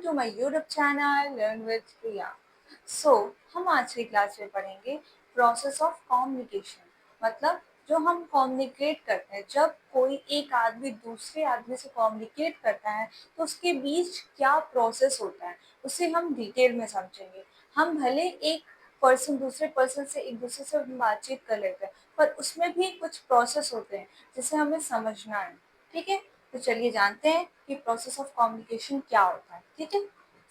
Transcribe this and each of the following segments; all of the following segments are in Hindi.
To my YouTube channel learn with Priya. So हम आज की क्लास में पढ़ेंगे प्रोसेस ऑफ कम्युनिकेशन। मतलब जो हम कम्युनिकेट करते हैं, जब कोई एक आदमी दूसरे आदमी से कम्युनिकेट करता है तो उसके बीच क्या प्रोसेस होता है उसे हम डिटेल में समझेंगे। हम भले एक पर्सन दूसरे पर्सन से एक दूसरे से बातचीत कर लेते हैं, पर उसमें भी कुछ प्रोसेस होते हैं जिसे हमें समझना है। ठीक है, तो चलिए जानते हैं कि प्रोसेस ऑफ कम्युनिकेशन क्या होता है। ठीक है,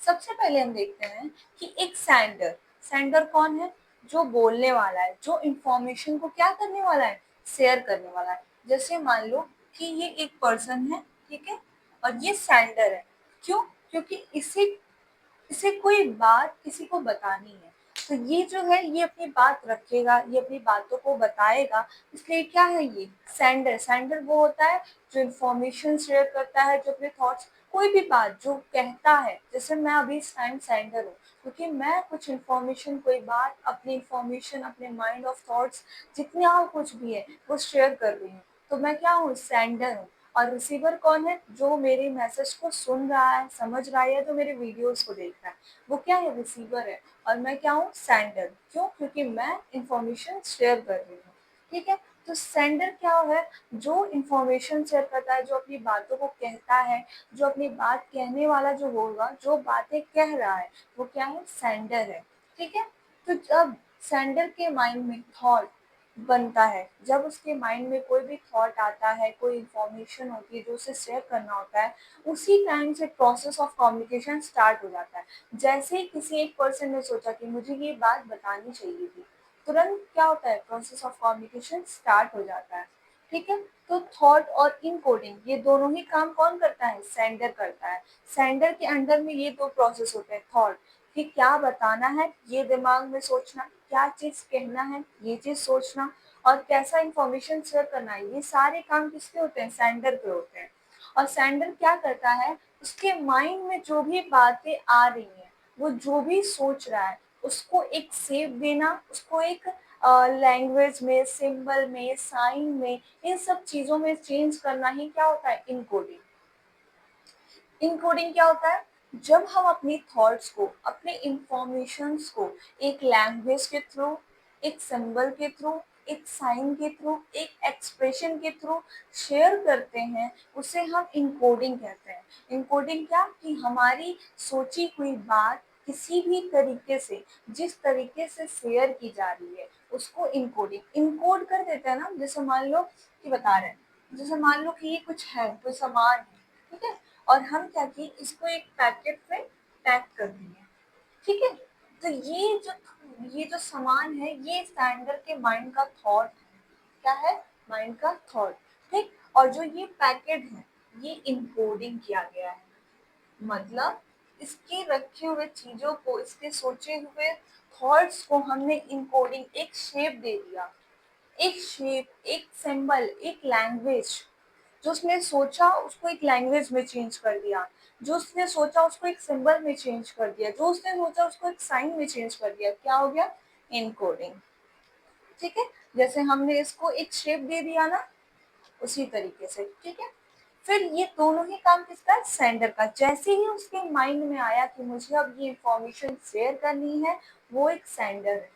सबसे पहले हम देखते हैं कि एक सेंडर। सेंडर कौन है? जो बोलने वाला है, जो इंफॉर्मेशन को क्या करने वाला है, शेयर करने वाला है। जैसे मान लो कि ये एक पर्सन है, ठीक है, और ये सेंडर है। क्यों? क्योंकि इसे इसे कोई बात किसी को बतानी है, तो ये जो है ये अपनी बात रखेगा, ये अपनी बातों को बताएगा। इसलिए क्या है ये सेंडर। सेंडर वो होता है जो इंफॉर्मेशन शेयर करता है, जो अपने थॉट्स, कोई भी बात जो कहता है। जैसे मैं अभी इस टाइम सेंडर हूँ क्योंकि मैं कुछ इंफॉर्मेशन, कोई बात, अपनी इंफॉर्मेशन, अपने माइंड ऑफ थॉट्स जितना कुछ भी है वो शेयर कर रही हूँ। तो मैं क्या हूँ? सेंडर हूँ। और रिसीवर कौन है? जो मेरे मैसेज को सुन रहा है, समझ रहा है, तो मेरे वीडियोस को देख रहा है, वो क्या है? रिसीवर है। और मैं क्या हूँ? सेंडर। क्यों? क्योंकि मैं इंफॉर्मेशन शेयर कर रही हूँ। ठीक है, तो सेंडर क्या है? जो इंफॉर्मेशन शेयर करता है, जो अपनी बातों को कहता है, जो अपनी बात कहने वाला जो होगा, जो बातें कह रहा है, वो क्या है? सेंडर है। ठीक है, तो जब सेंडर के माइंड में थॉट बनता है, जब उसके माइंड में कोई भी थॉट आता है, कोई इंफॉर्मेशन होती है जो उसे शेयर करना होता है, उसी टाइम से प्रोसेस ऑफ कम्युनिकेशन स्टार्ट हो जाता है। जैसे ही किसी एक पर्सन ने सोचा कि मुझे ये बात बतानी चाहिए थी, तुरंत क्या होता है? प्रोसेस ऑफ कम्युनिकेशन स्टार्ट हो जाता है। ठीक है, तो थॉट और इनकोडिंग ये दोनों ही काम कौन करता है? सेंडर करता है। सेंडर के अंडर में ये दो प्रोसेस होते हैं। थॉट कि क्या बताना है, ये दिमाग में सोचना, क्या चीज कहना है, ये चीज सोचना, और कैसा इंफॉर्मेशन शेयर करना है, ये सारे काम किसके होते हैं? सेंडर के होते हैं। और सेंडर क्या करता है? उसके माइंड में जो भी बातें आ रही हैं, वो जो भी सोच रहा है, उसको एक शेप देना, उसको एक लैंग्वेज में, सिंबल में, साइन में, इन सब चीजों में चेंज करना ही क्या होता है? इनकोडिंग। इनकोडिंग क्या होता है? जब हम अपनी थॉट्स को, अपने इंफॉर्मेशंस को एक लैंग्वेज के थ्रू, एक सिंबल के थ्रू, एक साइन के थ्रू, एक एक्सप्रेशन के थ्रू शेयर करते हैं, उसे हम इनकोडिंग कहते हैं। इनकोडिंग क्या? कि हमारी सोची हुई बात किसी भी तरीके से, जिस तरीके से शेयर की जा रही है, उसको इनकोडिंग, इनकोड कर देते हैं ना। जैसे मान लो कि बता रहे हैं, जैसे मान लो कि ये कुछ है, कोई सामान है, ठीक है, और हम क्या किए? इसको एक पैकेट में पैक कर दिए। ठीक है, तो ये जो सामान है, ये स्टैंडर्ड के माइंड का थॉट है। क्या है? माइंड का थॉट। ठीक, और जो ये पैकेट है, ये इनकोडिंग किया गया है। मतलब इसके रखे हुए चीजों को, इसके सोचे हुए थॉट्स को हमने इनकोडिंग, एक शेप दे दिया। एक शेप, एक सिंबल, एक लैंग्वेज। जो उसने सोचा उसको एक लैंग्वेज में चेंज कर दिया, जो उसने सोचा उसको एक सिंबल में चेंज कर दिया, जो उसने सोचा उसको एक साइन में चेंज कर दिया। क्या हो गया? इनकोडिंग। ठीक है, जैसे हमने इसको एक शेप दे दिया ना, उसी तरीके से। ठीक है, फिर ये दोनों ही काम किसका है? सेंडर का। जैसे ही उसके माइंड में आया कि मुझे अब ये इंफॉर्मेशन शेयर करनी है, वो एक सेंडर है।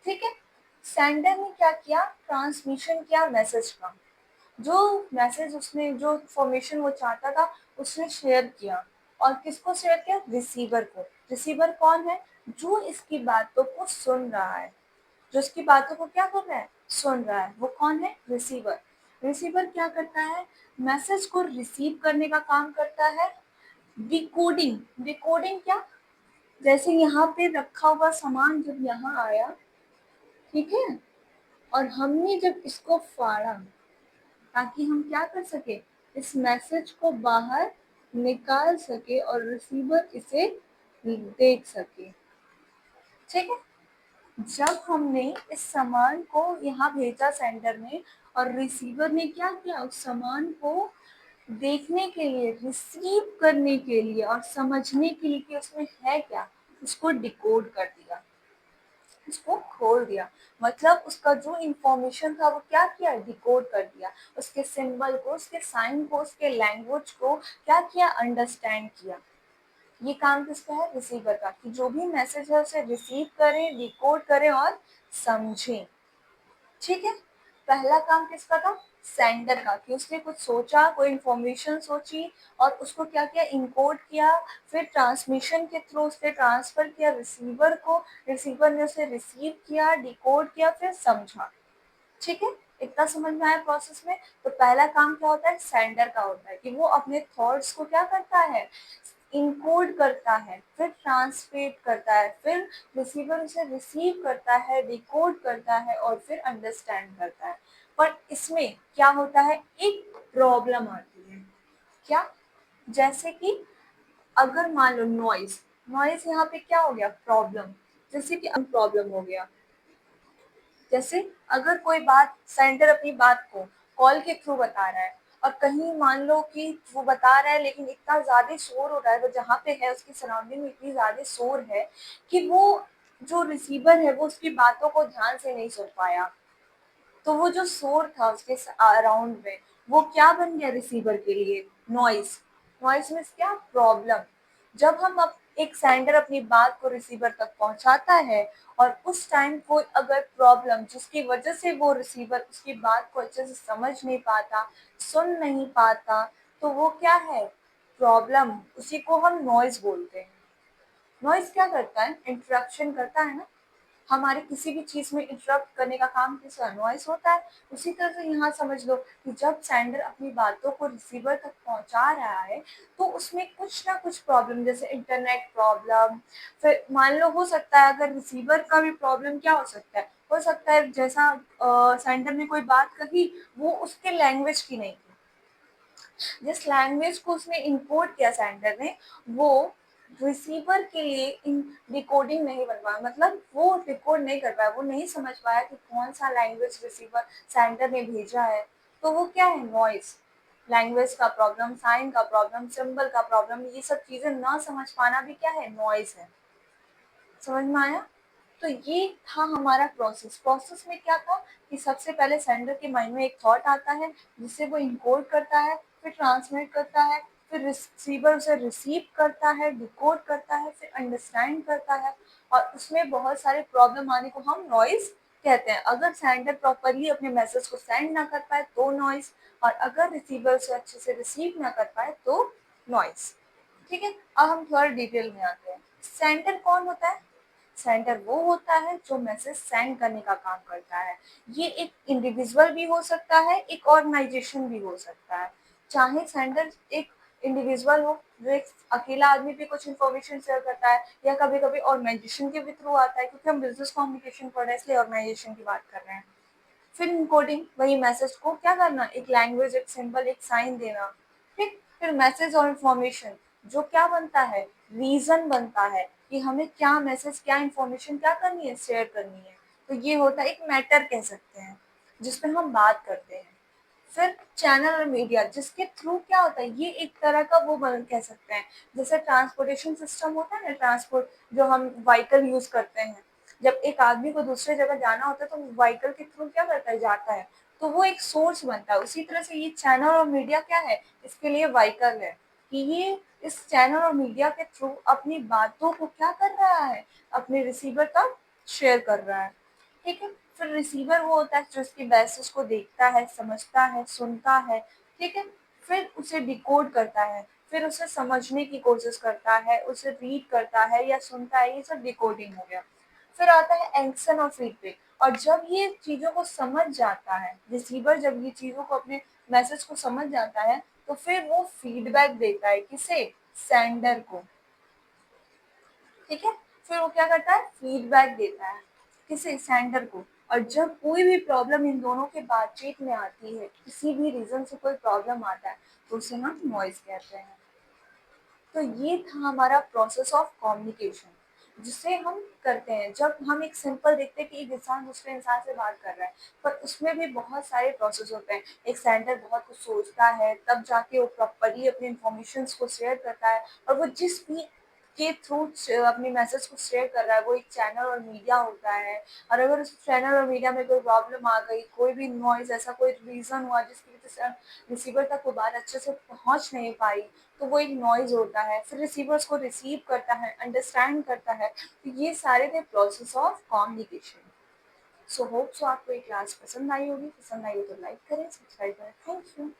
ठीक है, सेंडर ने क्या किया? ट्रांसमिशन किया मैसेज का। जो मैसेज उसने, जो इंफॉर्मेशन वो चाहता था, उसने शेयर किया। और किसको शेयर किया? रिसीवर को। रिसीवर कौन है? जो इसकी बातों को सुन रहा है, जो इसकी बातों को क्या कर रहा है? सुन रहा है। वो कौन है? रिसीवर। रिसीवर क्या करता है? मैसेज को रिसीव करने का काम करता है। डिकोडिंग। डिकोडिंग क्या? जैसे यहाँ पे रखा हुआ सामान जब यहाँ आया, ठीक है, और हमने जब इसको फाड़ा ताकि हम क्या कर सके? इस मैसेज को बाहर निकाल सके और रिसीवर इसे देख सके। ठीक है, जब हमने इस सामान को यहाँ भेजा सेंडर में, और रिसीवर ने क्या किया? उस सामान को देखने के लिए, रिसीव करने के लिए और समझने के लिए कि उसमें है क्या, उसको डिकोड कर दिया, उसको खोल दिया। मतलब उसका जो इंफॉर्मेशन था वो क्या किया? डिकोड कर दिया। उसके सिंबल को, उसके साइन को, उसके लैंग्वेज को क्या किया? अंडरस्टैंड किया। ये काम किसका है? रिसीवर का, कि जो भी मैसेज है उसे रिसीव करें, डिकोड करें और समझें। ठीक है, पहला काम किसका था? सेंडर का, कि उसने कुछ सोचा, कोई इंफॉर्मेशन सोची और उसको क्या किया? इनकोड किया, फिर ट्रांसमिशन के थ्रू उसने ट्रांसफर किया रिसीवर को, रिसीवर ने उसे रिसीव किया, डिकोड किया, फिर समझा। ठीक है, इतना समझ में आया प्रोसेस में। तो पहला काम क्या होता है? सेंडर का होता है, कि वो अपने थॉट्स को क्या करता है? इनकोड करता है, फिर ट्रांसलेट करता है, फिर रिसीवर उसे रिसीव करता है, डिकोड करता है और फिर अंडरस्टैंड करता है। पर इसमें क्या होता है? एक प्रॉब्लम आती है। क्या? जैसे कि अगर मान लो नॉइज, नॉइज यहाँ पे क्या हो गया? प्रॉब्लम। जैसे कि प्रॉब्लम हो गया, जैसे अगर कोई बात सेंटर अपनी बात को कॉल के थ्रू बता रहा है और कहीं मान लो कि वो बता रहा है लेकिन इतना ज्यादा शोर हो रहा है, वो जहाँ पे है उसकी सराउंडिंग में इतनी ज्यादा शोर है कि वो जो रिसीवर है वो उसकी बातों को ध्यान से नहीं सुन पाया। तो वो जो शोर था उसके अराउंड में, वो क्या बन गया रिसीवर के लिए? नॉइस। नॉइस मीन्स क्या? प्रॉब्लम। जब हम एक सेंडर अपनी बात को रिसीवर तक पहुंचाता है और उस टाइम कोई अगर प्रॉब्लम जिसकी वजह से वो रिसीवर उसकी बात को अच्छे से समझ नहीं पाता, सुन नहीं पाता, तो वो क्या है? प्रॉब्लम। उसी को हम नॉइज बोलते हैं। नॉइज क्या करता है? इंटरप्शन करता है ना, हमारे किसी भी चीज में इंटरप्ट करने का काम किसका? नॉइस होता है। उसी तरह से यहाँ समझ लो कि जब सेंडर अपनी बातों को रिसीवर तक पहुंचा रहा है तो उसमें कुछ ना कुछ प्रॉब्लम, जैसे इंटरनेट प्रॉब्लम, फिर मान लो हो सकता है अगर रिसीवर का भी प्रॉब्लम क्या हो सकता है? हो सकता है जैसा सेंडर ने कोई बात कही, वो उसके लैंग्वेज की नहीं थी, जिस लैंग्वेज को उसने इनकोड किया सेंडर ने, वो रिसीवर के लिए इन डिकोडिंग नहीं बन पाया, मतलब वो डिकोड नहीं कर पाया, वो नहीं समझ पाया कि कौन सा लैंग्वेज रिसीवर सेंडर ने भेजा है। तो वो क्या है? नॉइस। लैंग्वेज का प्रॉब्लम, साइन का प्रॉब्लम, सिंबल का प्रॉब्लम, ये सब चीजें ना समझ पाना भी क्या है? नॉइस है। समझ में आया? तो ये था हमारा प्रोसेस। प्रोसेस में क्या था कि सबसे पहले सेंडर के माइंड में एक थॉट आता है जिसे वो इनकोड करता है, फिर ट्रांसमिट करता है, फिर रिसीवर उसे रिसीव करता है, डिकोड करता है, फिर अंडरस्टैंड करता है और उसमें बहुत सारे प्रॉब्लम आने को हम नॉइज कहते हैं। अगर सेंडर प्रॉपरली अपने मैसेज को सेंड ना कर पाए तो नॉइज, और अगर रिसीवर उसे अच्छे से रिसीव ना कर पाए तो नॉइज। ठीक है, अब हम थोड़ा डिटेल में आते हैं। सेंडर कौन होता है? सेंडर वो होता है जो मैसेज सेंड करने का काम करता है। ये एक इंडिविजुअल भी हो सकता है, एक ऑर्गेनाइजेशन भी हो सकता है। चाहे सेंडर एक इंडिविजुअल हो जो एक अकेला आदमी भी कुछ इन्फॉर्मेशन शेयर करता है, या कभी कभी ऑर्गेनाइजेशन के भी थ्रू आता है, क्योंकि हम बिजनेस कम्युनिकेशन पढ़ रहे हैं इसलिए ऑर्गेनाइजेशन की बात कर रहे हैं। फिर इनकोडिंग, वही मैसेज को क्या करना? एक लैंग्वेज, एक सिंबल, एक साइन देना। ठीक, फिर मैसेज और इन्फॉर्मेशन जो क्या बनता है? रीजन बनता है कि हमें क्या मैसेज, क्या इन्फॉर्मेशन क्या करनी है? शेयर करनी है। तो ये होता है एक मैटर कह सकते हैं जिसपे हम बात करते हैं। फिर चैनल और मीडिया जिसके थ्रू क्या होता है? ये एक तरह का वो कह सकते हैं, जैसे ट्रांसपोर्टेशन सिस्टम होता है ना, ट्रांसपोर्ट जो हम व्हीकल यूज करते हैं, जब एक आदमी को दूसरे जगह जाना होता है तो व्हीकल के थ्रू क्या करता है? जाता है। तो वो एक सोर्स बनता है। उसी तरह से ये चैनल और मीडिया क्या है? इसके लिए व्हीकल है, कि ये इस चैनल और मीडिया के थ्रू अपनी बातों को क्या कर रहा है? अपने रिसीवर तक शेयर कर रहा है। ठीक है, फिर रिसीवर वो होता है जो इसकी मैसेज को देखता है, समझता है, सुनता है। ठीक है, फिर उसे डिकोड करता है, फिर उसे समझने की कोशिश करता है, उसे रीड करता है या सुनता है, ये सब डिकोडिंग हो गया। फिर आता है एक्शन और फीडबैक, और जब ये चीजों को समझ जाता है रिसीवर, जब ये चीजों को अपने मैसेज को समझ जाता है तो फिर वो फीडबैक देता है किसे? सेंडर को। ठीक है, फिर वो क्या करता है? फीडबैक देता है किसे? सेंडर को। और जब कोई भी प्रॉब्लम इन दोनों के बातचीत में आती है, किसी भी रीजन से कोई प्रॉब्लम आता है, तो उसे हम नॉइज कहते हैं। तो ये था हमारा प्रोसेस ऑफ कम्युनिकेशन जिसे हम करते हैं जब हम एक सिंपल देखते हैं कि एक इंसान दूसरे इंसान से बात कर रहा है। पर उसमें भी बहुत सारे प्रोसेस होते हैं। एक सेंडर बहुत कुछ सोचता है, तब जाके वो प्रॉपरली अपने इंफॉर्मेशन को शेयर करता है, और वो जिस भी के थ्रू अपने मैसेज को शेयर कर रहा है, वो एक चैनल और मीडिया होता है। और अगर उस चैनल और मीडिया में कोई प्रॉब्लम आ गई, कोई भी नॉइज़, ऐसा कोई रीज़न हुआ जिसकी वजह से रिसीवर तक वो बात अच्छे से पहुँच नहीं पाई, तो वो एक नॉइज़ होता है। फिर रिसीवर उसको रिसीव करता है, अंडरस्टैंड करता है। तो ये सारे थे process of communication. So hope so आपको ये क्लास पसंद आई होगी। पसंद आई हो तो लाइक करें, सब्सक्राइब करें। Thank you.